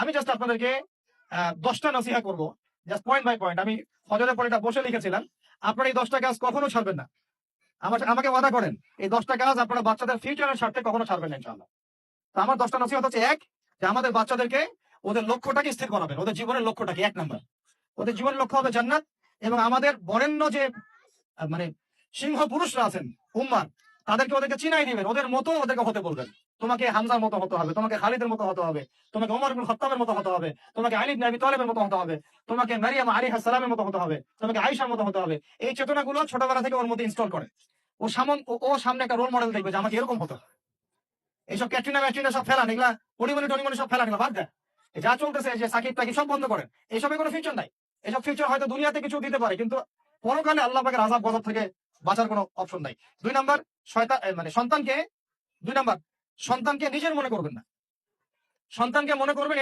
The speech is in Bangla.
আমি জাস্ট আপনাদেরকে 10টা নসিহা করবো, জাস্ট পয়েন্ট বাই পয়েন্ট। আমি ফজরের পরে এটা বসে লিখেছিলাম। আপনারা এই 10টা কাজ কখনো ছাড়বেন না। আমাকে ওয়াদা করেন, এই 10টা কাজ আপনারা বাচ্চাদের ফিউচারের স্বার্থে কখনো ছাড়বেন না ইনশাআল্লাহ। তো আমার 10টা নসিহত হচ্ছে, এক, যে আমাদের বাচ্চাদেরকে ওদের লক্ষ্যটাকে স্থির করাবেন। ওদের জীবনের লক্ষ্যটাকে 1 নাম্বার, ওদের জীবনের লক্ষ্য হবে জান্নাত। এবং আমাদের বরেণ্য যে মানে সিংহ পুরুষরা আছেন উম্মার, ওদেরকে চিনাই দিবেন, ওদের মতো ওদেরকে হতে বলবেন। তোমাকে হামজার মতো হতে হবে, তোমাকে খালিদের মতো হতে হবে, তোমাকে ওমর ইবনে খাত্তাবের মতো হতে হবে, তোমাকে আলী ইবনে আবি তালেবের মতো হতে হবে, তোমাকে মারিয়াম আলাইহিস সালামের মতো হতে হবে, তোমাকে আয়েশার মতো হতে হবে। এই চেতনাগুলো ছোটবেলা থেকে ওর মধ্যে ইনস্টল করে। ও সামনে একটা রোল মডেল দেখবে যে আমাকে এরকম হতো। এইসব ক্যাটরিনা ম্যাটরিনা সব ফেলান, এগুলা পরিমণি টরিমণি সব ফেলান, এগুলা বাদ দেন। যা চলতেছে যে সাকিব টাকিব সব বন্ধ করেন। এসবের কোনো ফিউচার নাই। এসব ফিউচার হয়তো দুনিয়াতে কিছু দিতে পারে, কিন্তু পরকালে আল্লাহ পাকের আযাব গজব থেকে বাঁচার কোনো অপশন নাই। 2 নাম্বার, সন্তানকে 2 নাম্বার, সন্তানকে নিজের মনে করবেন না। সন্তানকে মনে করবেন